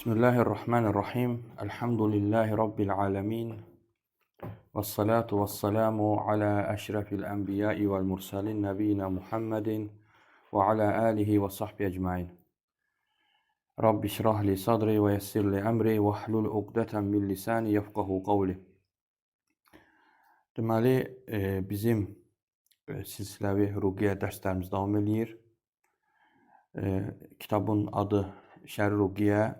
Bismillahirrahmanirrahim. Elhamdülillahi Rabbil alemin. Vessalatu vesselamu ala eşrefil enbiyai vel mursalin nebiyyina Muhammedin ve ala alihi ve sahbihi ecmain. Rabbi şrah li sadri ve yessir li emri ve hlul uqdeten min lisani yefqahu qavli. Deməli, bizim silsiləvi ruqiyyə dərslərimiz davam edir. Kitabın adı Şər-i Ruqiyyə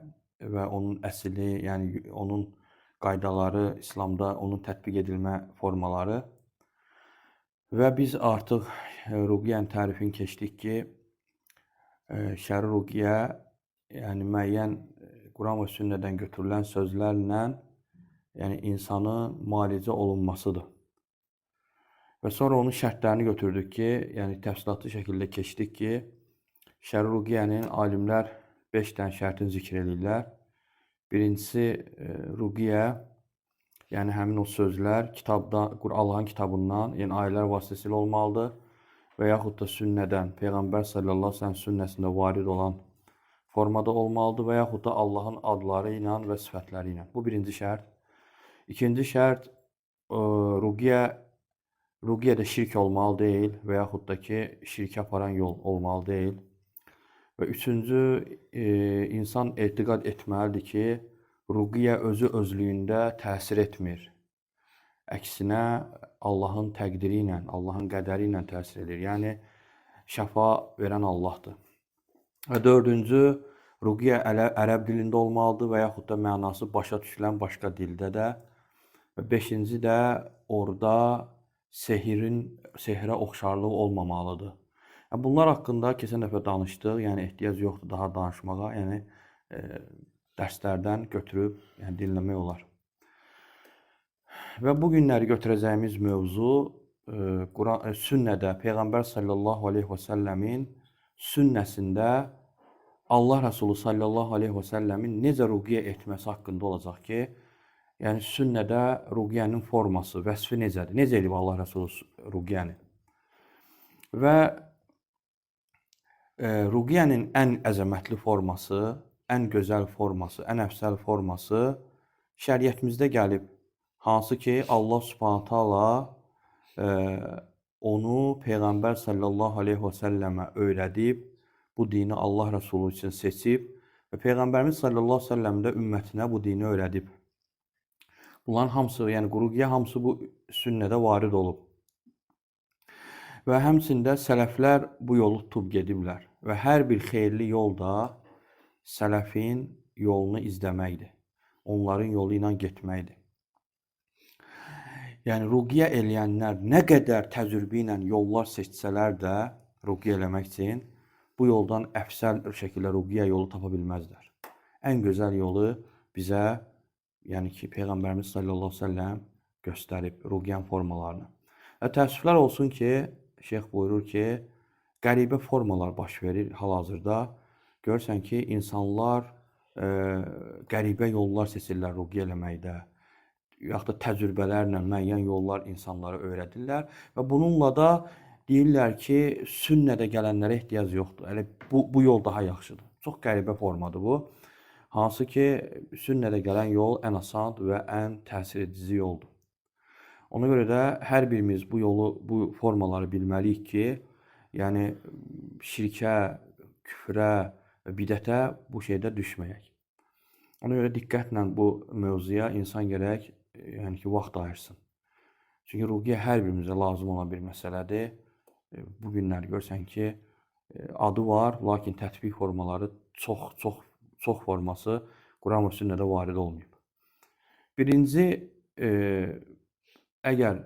və onun əsli, yəni onun qaydaları, İslamda onun tətbiq edilmə formaları. Və biz artıq ruqiyyənin tərifini keçdik ki, Şər-i Ruqiyyə, yəni müəyyən Quran və sünnədən götürülən sözlərlə, yəni insanın müalicə olunmasıdır. Və sonra onun şərtlərini götürdük ki, yəni təfsilatlı şəkildə keçdik ki, Şər-i Ruqiyyənin alimlər 5 dənə şərtini zikr edirlər. Birincisi, ruqiyyə, yəni həmin o sözlər kitabda, Allahın kitabından, yəni ayələr vasitəsilə olmalıdır və yaxud da sünnədən, Peyğəmbər sallallahu əleyhi və səlləm sünnəsində varid olan formada olmalıdır və yaxud da Allahın adları ilə və sifətləri ilə. Bu birinci şərt. İkinci şərt, ruqiyyədə şirk olmalı deyil və yaxud da ki, şirkə aparan yol olmalı deyil. Və üçüncü, insan etiqad etməlidir ki, ruqiyyə özü özlüyündə təsir etmir. Əksinə, Allahın təqdiri ilə, Allahın qədəri ilə təsir edir. Yəni, şəfa verən Allahdır. Və dördüncü, ruqiyyə ərəb dilində olmalıdır və yaxud da mənası başa düşülən başqa dildə də. Və beşinci də, orada sehrə oxşarlığı olmamalıdır. Bunlar haqqında keçən dəfə danışdıq, yəni ehtiyac yoxdur daha danışmağa, yəni dərslərdən götürüb dinləmək olar. Və bu günləri götürəcəyimiz mövzu sünnədə, Peyğəmbər sallallahu aleyhi və səlləmin sünnəsində Allah Rəsulü sallallahu aleyhi və səlləmin necə ruqiyyə etməsi haqqında olacaq ki, yəni sünnədə ruqiyyənin forması, vəsfi necədir? Necə edib Allah Rəsulü ruqiyyəni? Və ruqiyyənin ən əzəmətli forması, ən gözəl forması, ən əfsəl forması şəriətimizdə gəlib. Hansı ki, Allah Subhanahu taala onu Peyğəmbər sallallahu aleyhi və səlləmə öyrədib, bu dini Allah Rəsulü üçün seçib və Peyğəmbərimiz sallallahu aleyhi və səlləm də ümmətinə bu dini öyrədib. Bunların hamısı, yəni ruqiyyə hamısı bu sünnədə varid olub. Və həmçində sələflər bu yolu tutub gediblər. Və hər bir xeyirli yol da sələfin yolunu izləməkdir. Onların yolu ilə getməkdir. Yəni, ruqiyyə eləyənlər nə qədər təcrübə ilə yollar seçsələr də ruqiyyə eləmək üçün bu yoldan əfsəl şəkildə ruqiyyə yolu tapa bilməzlər. Ən gözəl yolu bizə, yəni ki, Peyğəmbərimiz sallallahu aleyhi və səlləm göstərib ruqiyyənin formalarını. Və təəssüflər olsun ki, şeyx buyurur ki, qəribə formalar baş verir hal-hazırda. Görürsən ki, insanlar qəribə yollar seçirlər ruqiyyə eləməkdə. Yaxud da təcrübələrlə müəyyən yollar insanlara öyrədirlər. Və bununla da deyirlər ki, sünnədə gələnlərə ehtiyac yoxdur. Elə bu yol daha yaxşıdır. Çox qəribə formadır bu. Hansı ki, sünnədə gələn yol ən asan və ən təsir edici yoldur. Ona görə də hər birimiz bu formaları bilməliyik ki, yəni şirkə, küfrə və bidətə bu şeydə düşməyək. Ona görə diqqətlə bu mövzuya insan gərək vaxt ayırsın. Çünki ruqiyyə hər birimizə lazım olan bir məsələdir. Bu günləri görsən ki, adı var, lakin tətbiq formaları çox forması Quran və sünnədə varid olmayıb. Birinci, əgər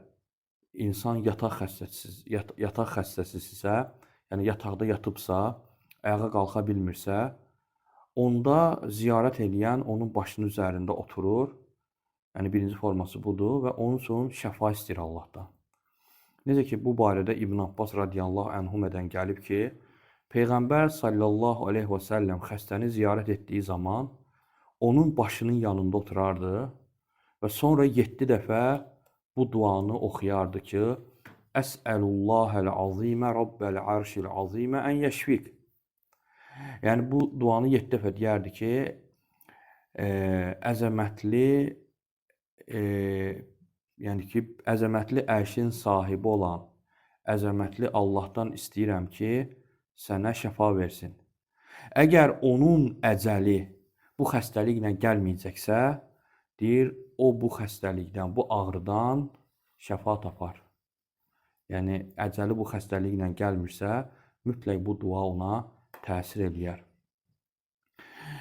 insan yataq xəstəsizsə, yəni yataqda yatıbsa, ayağa qalxa bilmirsə, onda ziyarət edən onun başının üzərində oturur. Yəni birinci forması budur və onun üçün şəfa istəyir Allahdan. Necə ki, bu barədə İbn Abbas radiyallahu anhumədən gəlib ki, Peyğəmbər sallallahu aleyhi və səlləm xəstəni ziyarət etdiyi zaman onun başının yanında oturardı və sonra 7 dəfə bu duanı oxuyardı ki, Əs'əlullahəl-azimə Rabbəl-arşil-azimə ən yəşfik. Yəni bu duanı 7 dəfə deyərdi ki, əzəmətli, yəni ki, əzəmətli ərşin sahibi olan, əzəmətli Allahdan istəyirəm ki, sənə şəfa versin. Əgər onun əcəli bu xəstəliklə gəlməyəcəksə, deyir, o bu xəstəlikdən, bu ağrıdan şəfa tapar. Yəni, əcəli bu xəstəliklə gəlmirsə, mütləq bu dua ona təsir eləyər.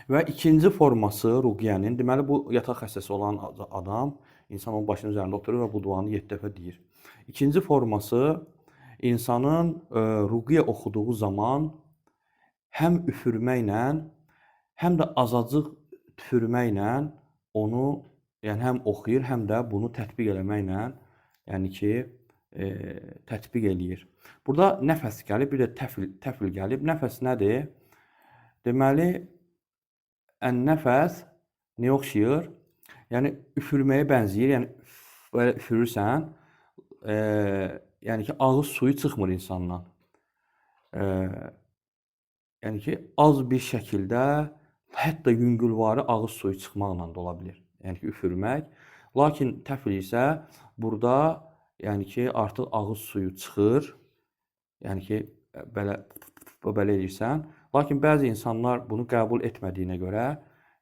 Və ikinci forması ruqiyyənin, deməli, bu yataq xəstəsi olan adam, insan onun başının üzərində oturur və bu duanı 7 dəfə deyir. İkinci forması, insanın ruqiyyə oxuduğu zaman həm üfürməklə, həm də azacıq tüfürməklə onu, yəni həm oxuyur, həm də bunu tətbiq eləməklə, yəni ki, tətbiq eləyir. Burada nəfəs gəlib, bir də təfil gəlib. Nəfəs nədir? Deməli, ən-nəfəs nəyə oxşayır? Yəni, üfürməyə bənzəyir. Yəni, belə üfürürsən, yəni ki, ağız suyu çıxmır insandan. Yəni ki, az bir şəkildə, hətta yüngülvari ağız suyu çıxmaqla da ola bilir. Yəni ki, üfürmək. Lakin təfil isə burada, yəni ki, artıq ağız suyu çıxır. Yəni ki, belə edirsən. Lakin bəzi insanlar bunu qəbul etmədiyinə görə,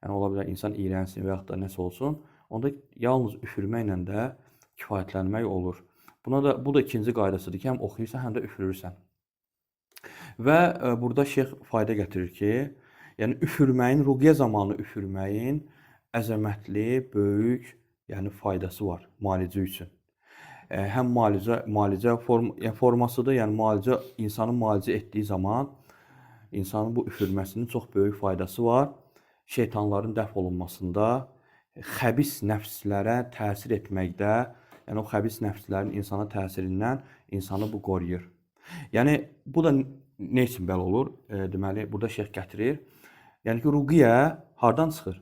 yəni ola bilər insan iyrənsin və yaxud da nəsə olsun, onda yalnız üfürməklə də kifayətlənmək olur. Bu da ikinci qaydasıdır ki, həm oxuyursan, həm də üfürürsən. Və burada şeyx fayda gətirir ki, yəni üfürməyin, ruqiyyə zamanı üfürməyin əzəmətli, böyük, yəni faydası var müalicə üçün. Həm müalicə formasıdır, yəni müalicə, insanı müalicə etdiyi zaman insanın bu üfürməsinin çox böyük faydası var. Şeytanların dəf olunmasında, xəbis nəfslərə təsir etməkdə, yəni o xəbis nəfslərin insana təsirindən insanı bu qoruyur. Yəni, bu da nə üçün belə olur? Deməli, burada şeyx gətirir. Yəni ki, ruqiyyə hardan çıxır?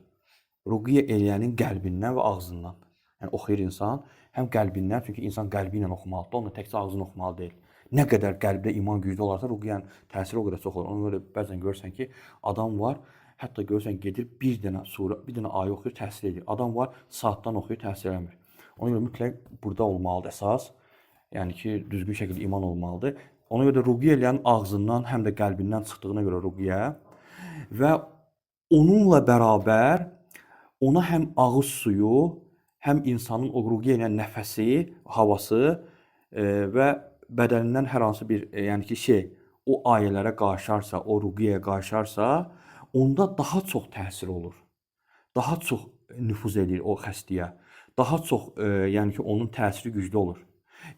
Ruqiyyə eləyənin qəlbindən və ağzından. Yəni, oxuyur insan, həm qəlbindən, çünki insan qəlbi ilə oxumalıdır, onunla təkcə ağzını oxumalı deyil. Nə qədər qəlbdə iman güclü olarsa, ruqiyyənin təsiri o qədər çox olur. Ona görə bəzən görürsən ki, adam var, hətta görürsən gedir bir dənə sura, bir dənə ayə oxuyur, təsir edir. Adam var, saatdan oxuyur, təsir eləmir. Ona görə mütləq burada olmalıdır əsas. Yəni ki, düzgün şəkildə iman olmalıdır. Ona görə də ruqiyyə eləyənin ağzından, həm də qəlbindən çıxdığına görə ruqiyyə və onunla bərabər ona həm ağız suyu, həm insanın o ruqiyyə eləyən nəfəsi, havası və bədənindən hər hansı bir, yəni ki, şey, o ayələrə qarşarsa, o ruqiyyəyə qarşarsa, onda daha çox təsir olur. Daha çox nüfuz edir o xəstəyə. Daha çox, yəni ki, onun təsiri güclü olur.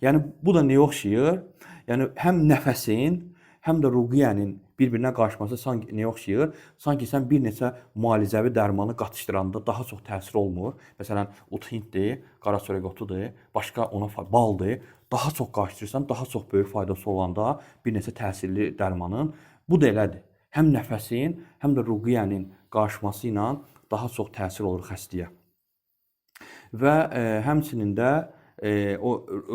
Yəni, bu da nəyə oxşayır? Yəni, həm nəfəsin, həm də ruqiyyənin bir-birinə qarşıması sanki nəyə oxşayır? Sanki sən bir neçə müalicəvi dərmanı qatışdıranda daha çox təsir olmur. Məsələn, uthintdir, qara çörək otudur, başqa ona baldır. Daha çox qarışdırırsan, daha çox böyük faydası olanda bir neçə təsirli dərmanın. Bu da elədir. Həm nəfəsin, həm də ruqiyyənin qarışması ilə daha çox təsir olur xəstəyə. Və həmçinin də o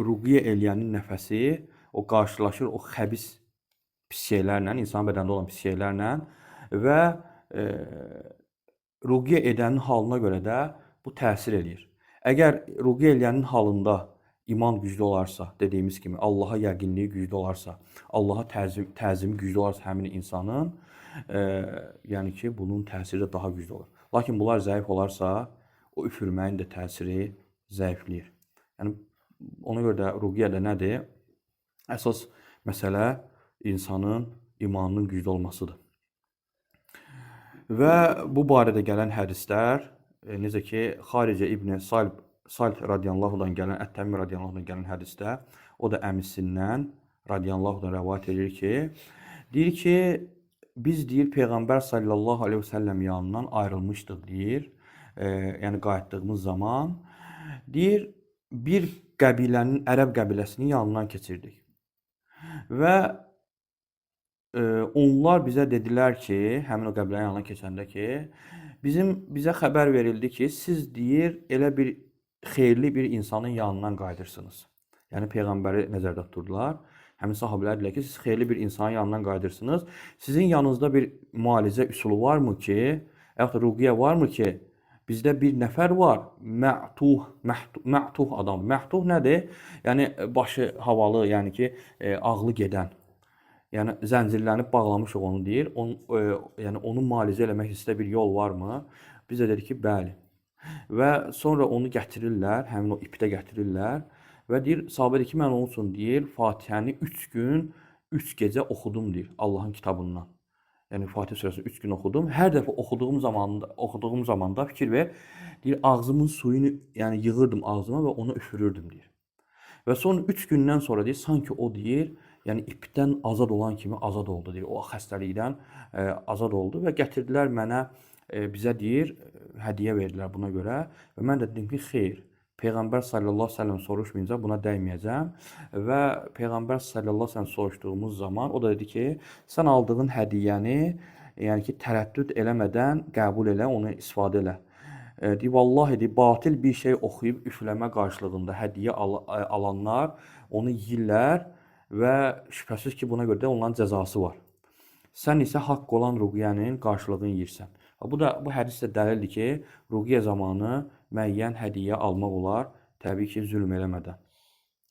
ruqiyyə eləyənin nəfəsi, o qarşılaşır o xəbis pis şeylərlə, insan bədənində olan pis şeylərlə və ruqiyyə edənin halına görə də bu təsir eləyir. Əgər ruqiyyə eləyənin halında iman güclü olarsa, dediyimiz kimi, Allaha yəqinliyi güclü olarsa, Allaha təzimi güclü olarsa həmin insanın, yəni ki, bunun təsiri də daha güclü olur. Lakin bunlar zəif olarsa, o üfürməyin də təsiri zəifləyir. Yəni, ona görə də ruqiyyə də nədir? Əsas məsələ insanın imanının güclü olmasıdır. Və bu barədə gələn hədislər, necə ki, Xaricə İbn Salt radiyallahu-dan gələn, Ət-Təmimi radiyallahu-dan gələn hədisdə, o da əmisindən radiyallahu-dan rəvayət edir ki, deyir ki, biz deyir, Peyğəmbər sallallahu aleyhi və səlləm yanından ayrılmışdıq, deyir, yəni qayıtdığımız zaman, deyir, bir qəbilənin, ərəb qəbiləsinin yanından keçirdik. Və onlar bizə dedilər ki, həmin o qəbilənin yanına keçəndə ki, bizə xəbər verildi ki, siz deyir, elə bir xeyirli bir insanın yanından qayıdırsınız. Yəni, Peyğəmbəri nəzərdə tuturdular. Həmin sahabələr deyilər ki, siz xeyirli bir insanın yanından qayıdırsınız. Sizin yanınızda bir müalicə üsulu varmı ki, yaxud da ruqiyyə varmı ki, Bizdə bir nəfər var, mə'tuh adam. Mə'tuh nədir? Yəni başı havalı, yəni ki, ağlı gedən. Yəni zəncirlənib bağlamışıq onu deyir. Yəni onu müalicə eləmək istə bir yol varmı? Biz də dedik ki, bəli. Və sonra onu gətirirlər, həmin o ipdə gətirirlər və deyir, sahabə deyir ki, mən onun üçün deyir, Fatihəni 3 gün, 3 gecə oxudum deyir Allahın kitabından. Yəni Fatihə surəsini 3 gün oxudum. Hər dəfə oxuduğum zamanda fikir ver, deyir, ağzımın suyunu, yəni yığırdım ağzıma və onu üfürürdüm deyir. Və sonra 3 gündən sonra deyir, sanki o deyir, yəni ipdən azad olan kimi azad oldu deyir. O xəstəlikdən azad oldu və gətirdilər mənə bizə deyir, hədiyyə verdilər buna görə və mən də dedim ki, xeyr. Peyğəmbər sallallahu əleyhi və səlləm soruşmayınca buna dəyməyəcəm və Peyğəmbər sallallahu əleyhi və səlləm soruşduğumuz zaman o da dedi ki, sən aldığın hədiyyəni, yəni ki, tərəddüd eləmədən qəbul elə, onu istifadə elə. Deyir, vallahi deyir, batil bir şey oxuyub üfləmə qarşılığında hədiyyə alanlar onu yeyirlər və şübhəsiz ki, buna görə də onların cəzası var. Sən isə haqq olan ruqiyyənin qarşılığını yeyirsən. Bu hədis də dəlildir ki, ruqiyyə zamanı müəyyən hədiyyə almaq olar, təbii ki, zülm eləmədən.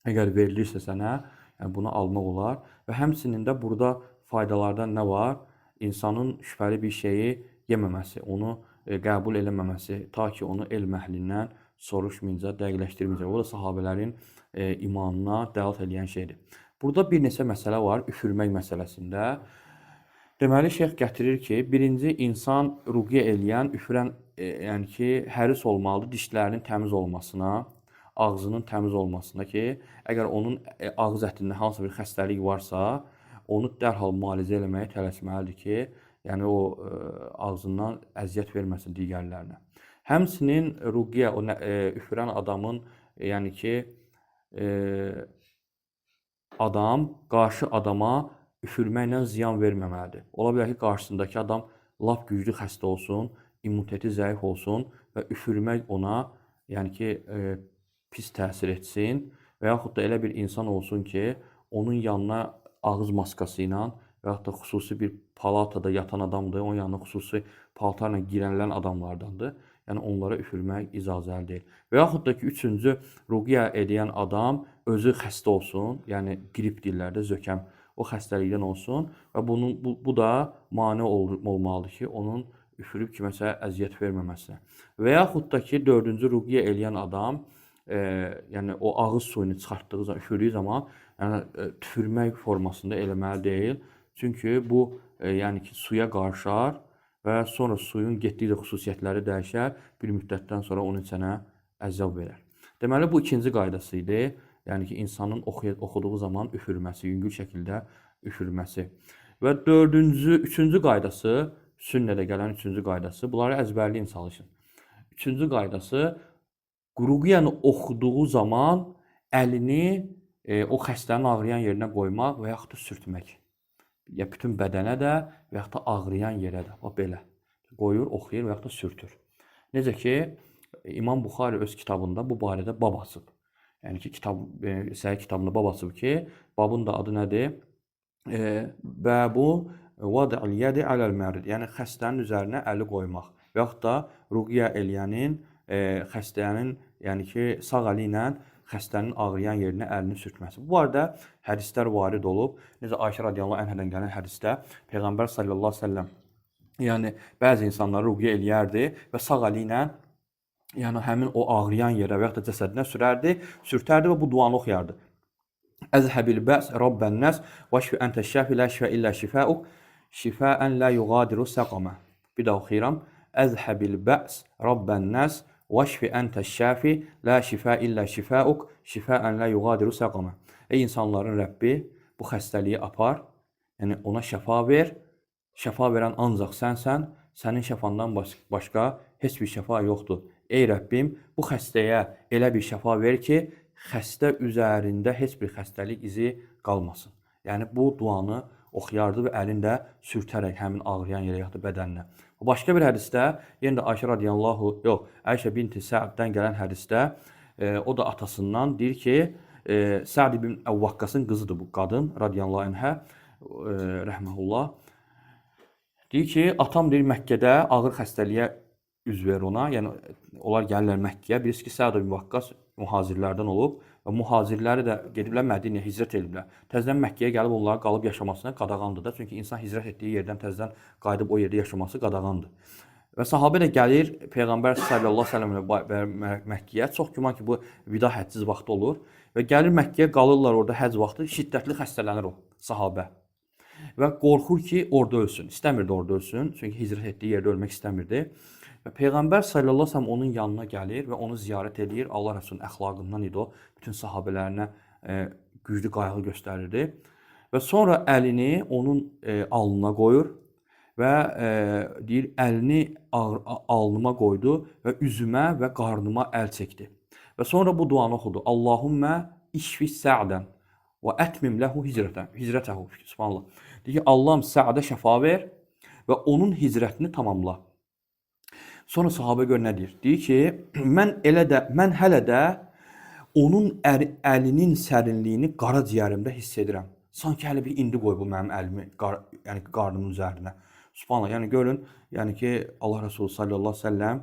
Əgər verilirsə sənə, yəni bunu almaq olar və həmçinin də burada faydalardan nə var? İnsanın şübhəli bir şeyi yeməməsi, onu qəbul eləməməsi, ta ki onu elm əhlindən soruşmayınca, dəqiqləşdirməyəcək. O da sahabələrin imanına dəlalət edən şeydir. Burada bir neçə məsələ var üfürmək məsələsində. Deməli, şeyx gətirir ki, birinci insan ruqiyyə eləyən, üfürən, yəni ki, həris olmalıdır dişlərinin təmiz olmasına, ağzının təmiz olmasına ki, əgər onun ağız ətində hansısa bir xəstəlik varsa, onu dərhal müalicə eləməyə tələsməlidir ki, yəni o ağzından əziyyət verməsin digərlərinə. Həmçinin ruqiyyə, üfürən adamın, yəni ki, adam qarşı adama üfürməklə ziyan verməməlidir. Ola bilər ki, qarşısındakı adam lap güclü xəstə olsun, immuniteti zəif olsun və üfürmək ona, yəni ki, pis təsir etsin və yaxud da elə bir insan olsun ki, onun yanına ağız maskası ilə və yaxud da xüsusi bir palatada yatan adamdır, onun yanına xüsusi paltarla girənlən adamlardandır. Yəni onlara üfürmək icazəli deyil. Və yaxud da ki, üçüncü, ruqiyyə edən adam özü xəstə olsun, yəni qrip dillərdə zökəm o xəstəlikdən olsun və bu da mane olmalıdır ki, onun üfürüb kiməsə əziyyət verməməsinə. Və yaxud da ki, dördüncü ruqiyyə eləyən adam, yəni o ağız suyunu çıxartdığı zaman, üfürüyü zaman, yəni tüfürmək formasında eləməli deyil. Çünki bu, yəni ki, suya qarışar və sonra suyun getdikcə xüsusiyyətləri dəyişər, bir müddətdən sonra onun sənə əzab verər. Deməli, bu ikinci qaydası idi. Yəni ki, insanın oxuduğu zaman üfürməsi, yüngül şəkildə üfürməsi. Və üçüncü qaydası, sünnədə gələn üçüncü qaydası, bunları əzbərləyin çalışın. Üçüncü qaydası, ruqiyyəni oxuduğu zaman əlini o xəstənin ağrıyan yerinə qoymaq və yaxud da sürtmək. Ya bütün bədənə də və yaxud da ağrıyan yerə də. Bax belə. Qoyur, oxuyur və yaxud da sürtür. Necə ki, İmam Buxari öz kitabında bu barədə bab açıb. Yəni ki, Səhih kitabında bab açıb ki, babın da adı nədir? Bəbu vad'il yedi aləl mərid. Yəni xəstənin üzərinə əli qoymaq və yaxud da ruqiyyə eləyənin xəstənin, yəni ki, sağ əli ilə xəstənin ağrıyan yerinə əlini sürtməsi. Bu barədə hədislər varid olub. Necə Ayşə radiyallahu anhadan gələn hədisdə Peyğəmbər sallallahu əleyhi və səlləm, yəni bəzi insanlar ruqiyyə eləyərdi və sağ əli ilə yəni həmin o ağrıyan yerə və yaxud da cəsədinə sürtərdi və bu duanı oxuyardı. Əzhəbil bəs rabbən nəs və şfi əntə şəfi lə şifə illə şifəuk şifəən lə yuğadiru səqamə. Bir də oxuyuram. Əzhəbil bəs rabbən nəs və şfi əntə şəfi lə şifə illə şifəuk şifəən lə yuğadiru səqamə. Ey insanların Rəbbi, bu xəstəliyi apar, yəni ona şəfa ver. Şəfa verən ancaq sənsən, sənin şəfandan başqa heç bir şəfa yoxdur. Ey Rəbbim, bu xəstəyə elə bir şəfa ver ki, xəstə üzərində heç bir xəstəlik izi qalmasın. Yəni bu duanı oxuyardı və əlində sürtərək həmin ağrıyan yerə yaxud da bədəninə. Başqa bir hədisdə, yenə də Ayşə binti Səaddən gələn hədisdə, o da atasından deyir ki, Səad ibn Əvvaqqasın qızıdır bu qadın, radiyallahu anhə, rəhməhullah. Deyir ki, atam deyir Məkkədə ağır xəstəliyə üz verir ona. Yəni onlar gəlirlər Məkkəyə. Birisi ki, Səad ibn Vaqqas mühacirlərdən olub və mühacirləri də gediblər Mədinəyə hicrət ediblər. Təzədən Məkkəyə gəlib onların qalıb yaşamasına qadağandır da. Çünki insan hicrət etdiyi yerdən təzədən qayıdıb o yerdə yaşaması qadağandır. Və sahabə də gəlir Peyğəmbər sallallahu əleyhi və səlləm Məkkəyə. Çox güman ki, bu vida həcc vaxtı olur və gəlir Məkkəyə qalırlar orada həcc vaxtı. Şiddətli xəstələnir o sahabə. Və qorxur ki, orada ölsün. İstəmirdi orada ölsün. Çünki hicrət etdiyi yerdə ölmək istəmirdi. Və Peyğəmbər sallallahu əleyhi və səlləm onun yanına gəlir və onu ziyarət edir. Allah Rəsulunun əxlaqından idi o. Bütün sahabələrinə güclü qayğı göstərirdi. Və sonra əlini onun alnına qoyur və deyir, əlini alnıma qoydu və üzümə və qarnıma əl çəkdi. Və sonra bu duanı oxudu. Allahummə işfi Sə'dən və ətmim ləhu hicrətəhu. Subhanallah. Deyir ki, Allahım Sə'də şəfa ver və onun hicrətini tamamla. Sonra sahabə gör nə deyir? Deyir ki, mən hələ də onun əlinin sərinliyini qara ciyərimdə hiss edirəm. Sanki hələ bir indi qoy bu mənim əlimi, yəni qarnımın üzərinə. Subhanallah. Yəni görün, yəni ki, Allah Rəsulü sallallahu əleyhi və səlləm,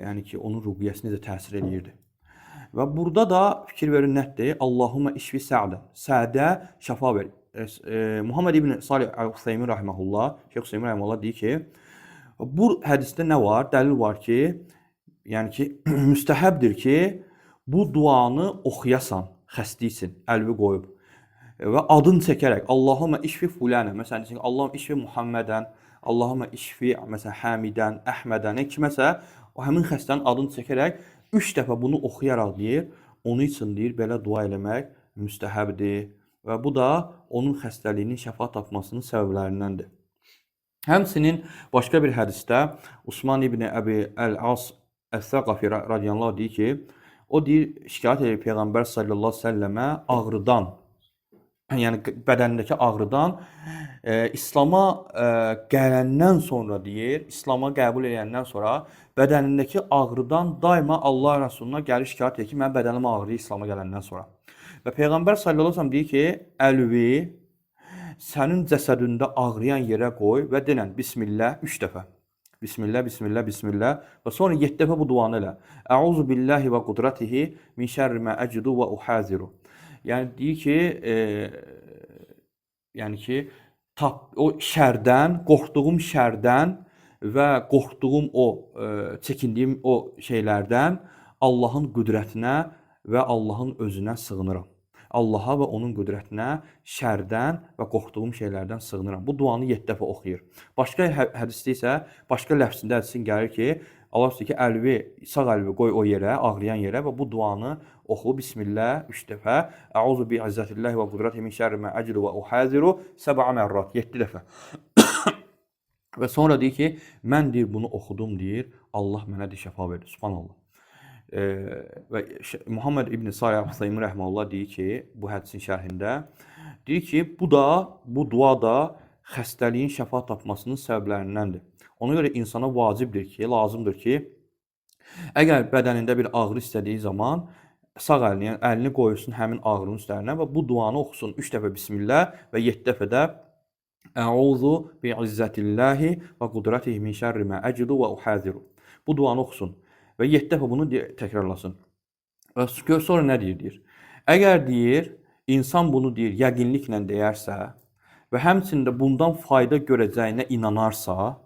yəni ki, onun ruhiyyəsinə də təsir eləyirdi. Və burada da fikir verin nədir? Allahummə işfi Sə'dən. Sə'də şəfa ver. Muhammed ibn Salih Al-Hüseymin rahimehullah, Şeyx Hüseymin rahimehullah deyir ki, bu hədisdə nə var? Dəlil var ki, yəni ki, müstəhəbdir ki, bu duanı oxuyasan, xəstəysən, əlvi qoyub və adını çəkərək Allahummə işfi fulanə, məsələn, Allahum işfi Muhammedən, Allahummə işfi məsələn Həmidən, Əhmədən, kiməsə o həmin xəstənin adını çəkərək 3 dəfə bunu oxuyaraq deyir, onun üçün deyir belə dua eləmək müstəhəbdir və bu da onun xəstəliyinin şəfa tapmasının səbəblərindəndir. Həmçinin başqa bir hədisdə Osman ibn Əbi Əl-As Əs-Səqafi radiyallahu deyir ki, o deyir şikayət edir Peyğəmbər sallallahu əleyhi və səlləmə ağrıdan, yəni bədənindəki ağrıdan İslam'a gələndən sonra deyir, İslam'a qəbul edəndən sonra bədənindəki ağrıdan daima Allah Rəsuluna gəlir şikayət edir ki, mənim bədənim ağrıyır İslam'a gələndən sonra. Və Peyğəmbər sallallahu əleyhi və səlləm deyir ki, əlvi sənin cəsədində ağrıyan yerə qoy və denən Bismillah 3 dəfə. Bismillah, Bismillah, Bismillah və sonra 7 dəfə bu duanı elə. Əuzu billahi və qudratihi min şərri mə əcidu və uhaziru. Yəni deyir ki, o şərdən, qorxduğum şərdən və qorxduğum o çəkindiyim o şeylərdən Allahın qüdrətinə və Allahın özünə sığınıram. Allaha və onun qüdrətinə şərdən və qorxduğum şeylərdən sığınıram. Bu duanı 7 dəfə oxuyur. Başqa hədisdə isə, başqa ləfzində hədisin gəlir ki, Allah deyir ki, sağ əlvi qoy o yerə, ağrıyan yerə və bu duanı oxu. Bismillah 3 dəfə. Əuzu bi izzətillahi və qudratihi min şərri mə əcidu və uhaziru 7 mərrat, 7 dəfə. Və sonra deyir ki, mən deyir bunu oxudum deyir, Allah mənə deyir şəfa verdi. Subhanallah. Və Muhammed ibn Salih Al-Hüseymin rəhməhullah deyir ki, bu hədisin şərhində deyir ki, bu dua da xəstəliyin şəfa tapmasının səbəblərindəndir. Ona görə insana vacibdir ki, lazımdır ki, əgər bədənində bir ağrı istədiyi zaman sağ əlini, yəni əlini qoysun həmin ağrının üstlərinə və bu duanı oxusun 3 dəfə Bismillah və 7 dəfə də Əuzu bi izzətillahi və qudratihi min şərri mə əcidu və uhaziru. Bu duanı oxusun və 7 dəfə bunu təkrarlasın. Və sonra nə deyir? Əgər deyir, insan bunu deyir, yəqinliklə deyərsə və həmçində bundan fayda görəcəyinə inanarsa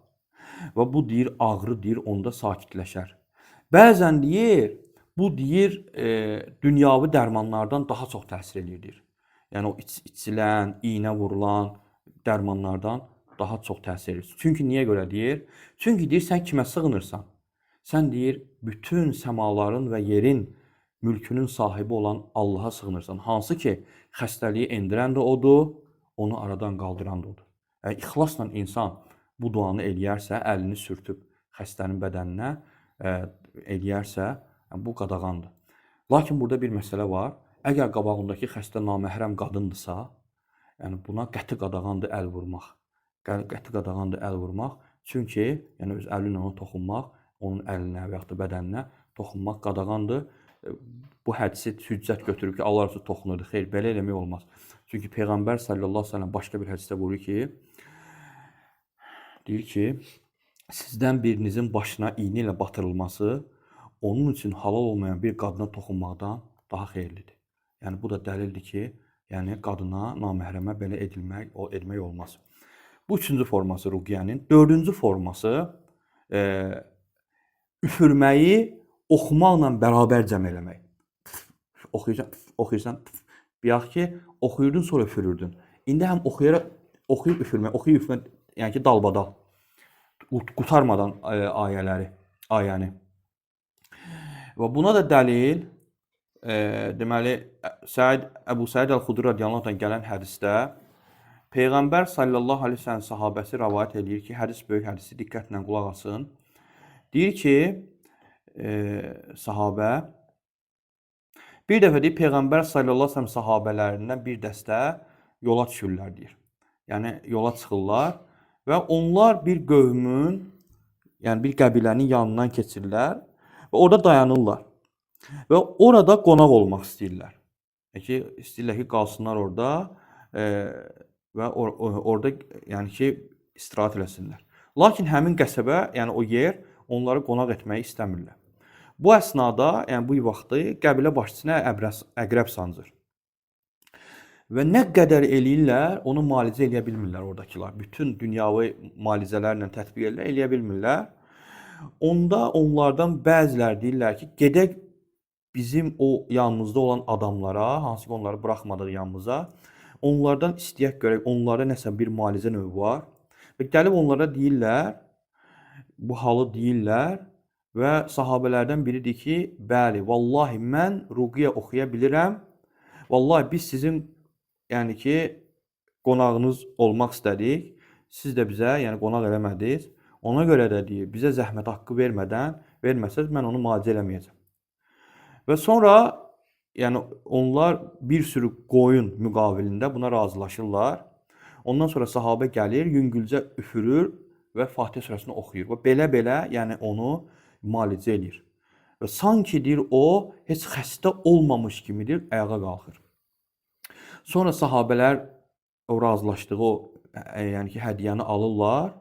və bu deyir, ağrı deyir, onda sakitləşər. Bəzən deyir, bu deyir, dünyavi dərmanlardan daha çox təsir edir. Yəni o içilən, iynə vurulan dərmanlardan daha çox təsir edir. Çünki niyə görə deyir? Çünki deyir, sən kimə sığınırsan? Sən deyir, bütün səmaların və yerin mülkünün sahibi olan Allaha sığınırsan. Hansı ki, xəstəliyi endirən də odur, onu aradan qaldıran da odur. İxlasla insan bu duanı eləyərsə, əlini sürtüb xəstənin bədəninə eləyərsə, bu qadağandır. Lakin burada bir məsələ var. Əgər qabağındakı xəstə naməhrəm qadındırsa, yəni buna qəti qadağandır əl vurmaq. Qəti qadağandır əl vurmaq. Çünki yəni öz əli ilə ona toxunmaq, onun əlinə və yaxud da bədəninə toxunmaq qadağandır. Bu hədisi hüccət götürüb ki, Allah Rəsulü toxunurdu. Xeyr, belə eləmək olmaz. Çünki Peyğəmbər sallallahu əleyhi və səlləm başqa bir hədisdə buyurur ki, deyir ki, sizdən birinizin başına iğne ilə batırılması onun üçün halal olmayan bir qadına toxunmaqdan daha xeyirlidir. Yəni bu da dəlildir ki, yəni qadına, naməhrəmə belə etmək olmaz. Bu üçüncü forması ruqyənin. Dördüncü forması üfürməyi oxumaqla bərabər cəm eləmək. Oxuyursan, bayaq ki, oxuyurdun, sonra üfürürdün. İndi həm oxuyub üfürmək, yəni ki, dalbadal, qurtarmadan ayəni. Və buna da dəlil, deməli, Əbu Səid Əl-Xudri radiyallahu anhdan gələn hədisdə Peyğəmbər sallallahu əleyhi və səlləm sahabəsi rivayet edir ki, hədis böyük hədisi, diqqətlə qulaq asın. Deyir ki, sahabə bir dəfə deyir, Peyğəmbər sallallahu əleyhi və səlləm sahabələrindən bir dəstə yola düşürlər deyir. Yəni yola çıxırlar və onlar bir qövmün, yəni bir qəbilənin yanından keçirlər və orada dayanırlar. Və orada qonaq olmaq istəyirlər. İstəyirlər ki, qalsınlar orada və orada yəni ki, istirahət eləsinlər. Lakin həmin qəsəbə, yəni o yer onları qonaq etməyi istəmirlər. Bu əsnada, yəni bu vaxtı qəbilə başçısına əqrəb sancır. Və nə qədər eləyirlər, onu müalicə eləyə bilmirlər oradakılar. Bütün dünyavi müalicələrlə tətbiq eləyə bilmirlər. Onda onlardan bəziləri deyirlər ki, gedək bizim o yanımızda olan adamlara, hansı ki onları buraxmadıq yanımıza, onlardan istəyək görək, onlara nəsə bir müalicə növü var. Və gəlib onlara deyirlər, bu halı deyirlər və sahabələrdən biridir ki, bəli, vallahi mən ruqiyyə oxuya bilirəm. Vallahi biz sizin, yəni ki, qonağınız olmaq istədik. Siz də bizə, yəni qonaq eləmədiniz. Ona görə də deyir, bizə zəhmət haqqı verməsəz, mən onu müalicə eləməyəcəm. Və sonra, yəni onlar bir sürü qoyun müqabilində buna razılaşırlar. Ondan sonra sahabə gəlir, yüngülcə üfürür və Fatihə surəsini oxuyur. Və belə-belə, yəni onu müalicə edir. Və sanki deyir, o heç xəstə olmamış kimidir, ayağa qalxır. Sonra sahabələr o razılaşdığı o, yəni ki, hədiyyəni alırlar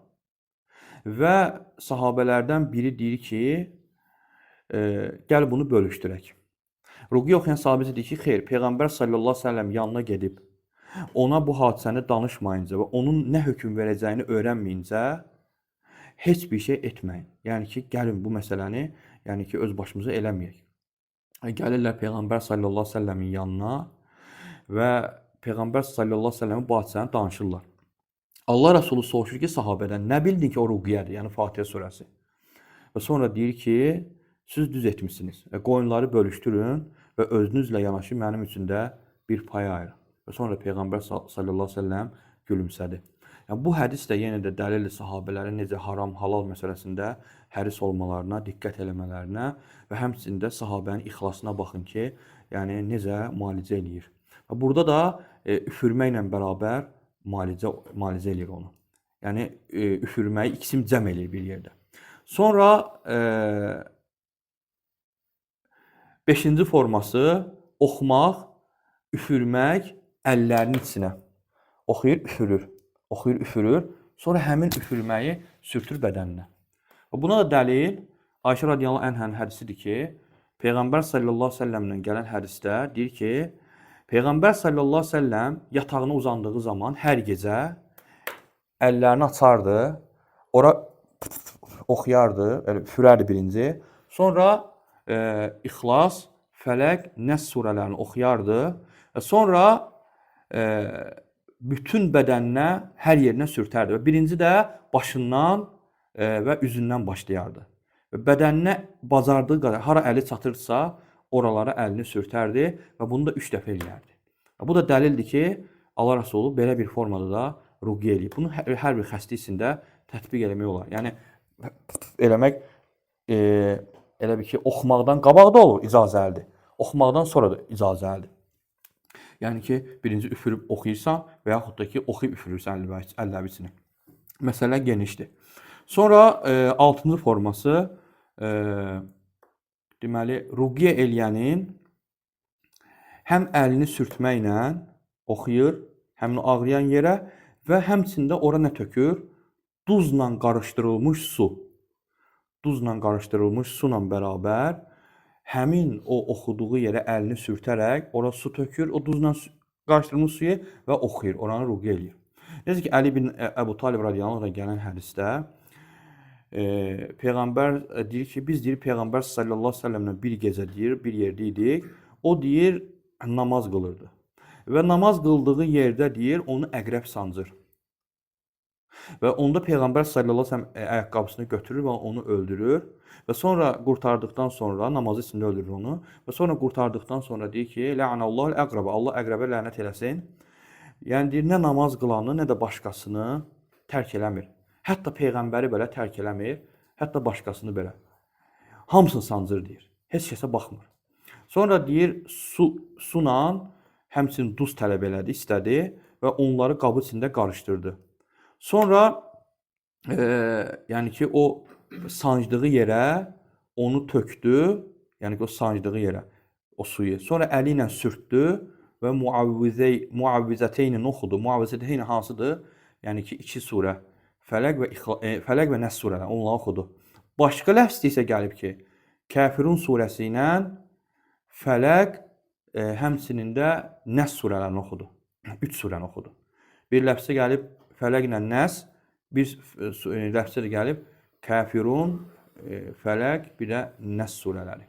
və sahabələrdən biri deyir ki, gəl bunu bölüşdürək. Ruqiyyə oxuyan sahabəsi deyir ki, xeyr, Peyğəmbər sallallahu əleyhi və səlləm yanına gedib ona bu hadisəni danışmayınca və onun nə hökm verəcəyini öyrənməyincə heç bir şey etməyin. Yəni ki, gəlin bu məsələni, yəni ki, öz başımıza eləməyək. Gəlirlər Peyğəmbər sallallahu əleyhi və səlləmin yanına və Peyğəmbər sallallahu əleyhi və səlləmin bu hadisəni danışırlar. Allah Rəsulü soruşur ki, sahabədən, nə bildin ki, o ruqiyyədir, yəni Fatihə surəsi. Və sonra deyir ki, siz düz etmişsiniz. Qoyunları bölüşdürün və özünüzlə yanaşı mənim üçün də bir pay ayırın. Və sonra Peyğəmbər sallallahu əleyhi və səlləm gülümsədi. Yəni bu hədis də yenə də dəlildir sahabələrin necə haram, halal məsələsində həris olmalarına, diqqət eləmələrinə və həmçində sahabənin ixlasına baxın ki, yəni necə müalicə eləyir. Və burada da üfürməklə bərabər müalicə eləyir onu. Yəni üfürməyi ikisini cəm eləyir bir yerdə. Sonra 5-ci forması oxumaq, üfürmək əllərinin içinə. Oxuyur, üfürür. Oxuyur, üfürür. Sonra həmin üfürməyi sürtür bədəninə. Və buna da dəlil Ayşə radiyallahu anhənin hədisidir ki, Peyğəmbər sallallahu əleyhi və səlləmdən gələn hədisdə deyir ki, Peyğəmbər sallallahu əleyhi və səlləm yatağına uzandığı zaman hər gecə əllərini açardı, ora oxuyardı, üfürərdi birinci. Sonra İxlas, Fələq, Nəs surələrini oxuyardı və sonra bütün bədəninə, hər yerinə sürtərdi. Və birinci də başından və üzündən başlayardı. Və bədəninə bacardığı qədər, hara əli çatırsa, oralara əlini sürtərdi və bunu da 3 dəfə eləyərdi. Bu da dəlildir ki, Allah Rəsulü belə bir formada da ruqiyyə eləyib. Bunu hər bir xəstə içində tətbiq eləmək olar. Yəni, eləmək, elə bir ki, oxumaqdan qabaqda olur, icazəlidir. Oxumaqdan sonra da icazəlidir. Yəni ki, birinci üfürüb oxuyursan və yaxud da ki, oxuyub üfürürsən əlləbi içini. Məsələ genişdir. Sonra 6-cı forması, deməli, ruqiyyə eləyənin həm əlini sürtməklə oxuyur, həmin ağrıyan yerə və həmçində ora nə tökür? duzla qarışdırılmış su. Duzla qarışdırılmış sula bərabər həmin o oxuduğu yerə əlini sürtərək ora su tökür, o duzla qarışdırılmış suyu və oxuyur, oranı ruqyə eləyir. Necə ki, Əli bin Əbu Talib radiyallahu anh gələn hədisdə Peyğəmbər deyir ki, biz deyir Peyğəmbər sallallahu əleyhi və səlləmlə bir gecə deyir, bir yerdə idik. O deyir namaz qılırdı. Və namaz qıldığı yerdə deyir onu əqrəb sancır. Və onda Peyğəmbər sallallahu əleyhi və səlləm ayaqqabısını götürür və onu öldürür. Və sonra qurtardıqdan sonra namazı içində öldürür onu. Və sonra qurtardıqdan sonra deyir ki, Lə'anəllahul əqrəbə, Allah əqrəbə lənət eləsin. Yəni deyir, nə namaz qılanı, nə də başqasını tərk eləmir. Hətta Peyğəmbəri belə tərk eləmir, hətta başqasını belə. Hamısını sancır deyir. Heç kəsə baxmır. Sonra deyir, suyla həmçinin duz tələb elədi, istədi və onları qabı içində qarışdırdı. Sonra yəni ki, o sancdığı yerə onu tökdü, yəni ki, o sancdığı yerə o suyu. Sonra əli ilə sürtdü və muavvizəteyni oxudu. Muavvizəteyni hansıdır? Yəni ki, 2 surə. Fələq və Nəs surələri onları oxudu. Başqa ləfzdə isə gəlib ki, Kafirun surəsi ilə Fələq, həmçinin də Nəs surələrini oxudu. 3 surəni oxudu. Bir ləfzdə gəlib Fələq ilə Nəs, bir ləfzdə də gəlib Kafirun, Fələq, bir də Nəs surələri.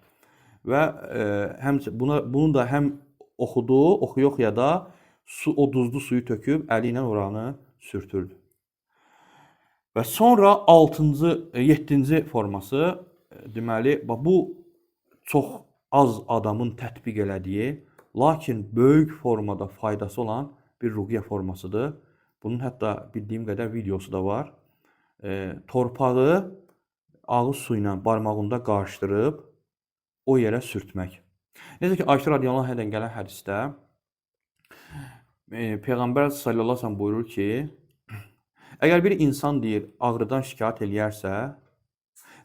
Və bunu da həm oxudu, oxuya da o duzlu suyu töküb əli ilə oranı sürtürdü. Və sonra 7-ci forması, deməli, bu çox az adamın tətbiq elədiyi, lakin böyük formada faydası olan bir ruqyə formasıdır. Bunun hətta bildiyim qədər videosu da var. Torpağı ağız suyu ilə barmağında qarışdırıb o yerə sürtmək. Necə ki, Ayşə radiyallahu anhadan gələn hədisdə Peyğəmbər sallallahu əleyhi və səlləm buyurur ki, əgər bir insan deyir ağrıdan şikayət eləyərsə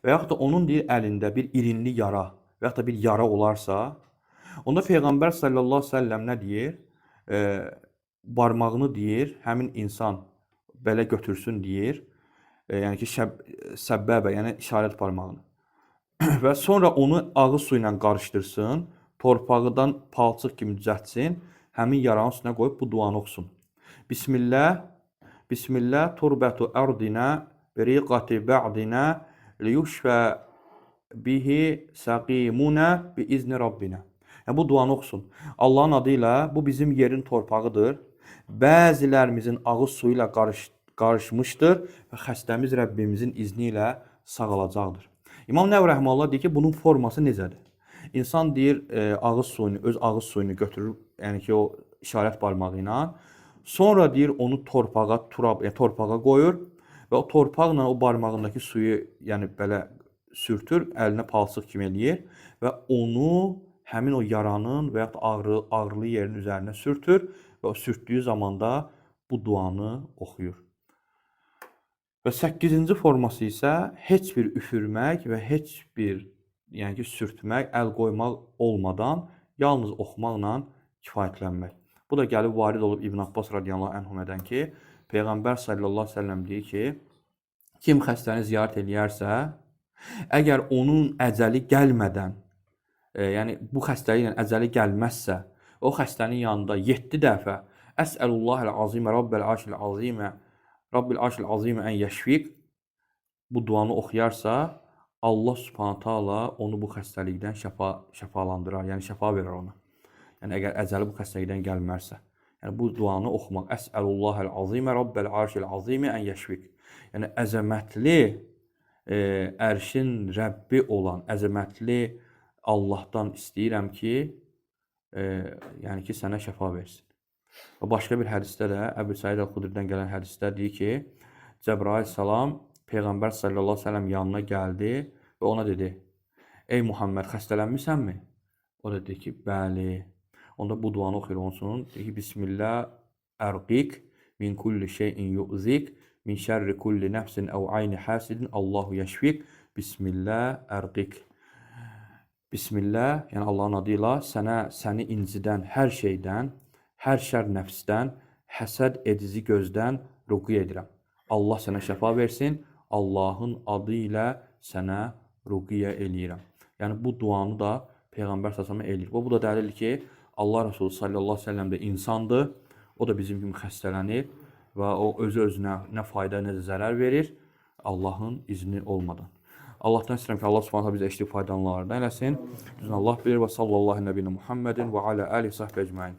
və yaxud da onun deyir əlində bir irinli yara və yaxud da bir yara olarsa, onda Peyğəmbər sallallahu əleyhi və səlləm nə deyir? Barmağını deyir, həmin insan belə götürsün deyir. Yəni ki, səbbəbə, yəni işarət barmağını. Və sonra onu ağız suyu ilə qarışdırsın, torpağıdan palçıq kimi düzəltsin, həmin yaranın üstünə qoyub bu duanı oxusun. Bismillah turbətu ərdinə biriqati bə'dinə liyuşfə bihi səqimunə biizni Rabbinə. Yəni, bu duanı oxusun. Allahın adıyla bu bizim yerin torpağıdır. Bəzilərimizin ağız suyu ilə qarışmışdır və xəstəmiz Rəbbimizin izni ilə sağalacaqdır. İmam Nəvvi rəhməhullah deyir ki, bunun forması necədir? İnsan deyir, öz ağız suyunu götürür, yəni ki, o işarət barmağı ilə. Sonra deyir, onu torpağa qoyur və o torpaqla o barmağındakı suyu yəni belə sürtür, əlinə palçıq kimi eləyir və onu həmin o yaranın və yaxud ağrılı yerin üzərinə sürtür və o sürtdüyü zamanda bu duanı oxuyur. Və 8-ci forması isə heç bir üfürmək və heç bir yəni ki, sürtmək, əl qoymaq olmadan yalnız oxumaqla kifayətlənmək. Bu da gəlib varid olub İbn Abbas radiyallahu anhumədən ki, Peyğəmbər sallallahu əleyhi və səlləm deyir ki, kim xəstəni ziyarət eləyərsə, əgər onun əcəli gəlmədən, yəni bu xəstəliklə əcəli gəlməzsə, o xəstənin yanında 7 dəfə Əsəlullahəl azimə Rabbəl arşil azimə ən yəşfiq bu duanı oxuyarsa, Allah subhanahu ta'ala onu bu xəstəlikdən şəfalandırar, yəni şəfa verir ona. Yəni, əgər əcəli bu xəstəlikdən gəlmərsə. Yəni, bu duanı oxumaq. Əsəlullahəl azimə Rabbəl arşil azimə ən yəşfiq. Yəni, əzəmətli, ərşin Rəbbi olan, əzəmətli Allahdan istəyirəm ki, yəni ki, sənə şəfa versin. Və başqa bir hədisdə də, Əbu Səid Əl-Xudridən gələn hədisdə deyir ki, Cəbrail salam Peyğəmbər sallallahu əleyhi və səlləm yanına gəldi və ona dedi, ey Muhammed, xəstələnmisənmi? O da dedi ki, bəli. Onda bu duanı oxuyur olsun. Deyir ki, Bismillah ərqiq min kulli şeyin yu'zik min şərri kulli nəfsin əv ayni həsidin Allahu yəşfiq. Bismillah ərqiq. Bismillah, yəni Allahın adıyla səni incidən hər şeydən, hər şər nəfsdən, həsəd edici gözdən ruqya edirəm. Allah sənə şəfa versin. Allahın adı ilə sənə ruqiyyə eləyirəm. Yəni bu duanı da Peyğəmbər sallallahu eləyir. Bu da dəlildir ki, Allah Resulü sallallahu əleyhi və səlləm də insandır. O da bizim kimi xəstələnir və o özü-özünə nə fayda, nə də zərər verir Allahın izni olmadan. Allahdan istəyirəm ki, Allah Subhanahu bizə eşitdiyi faydalardan eləsin. Düzün Allah bilir və sallallahu əleyhi və Muhammedin və alə alihi səhbə ecmaîn.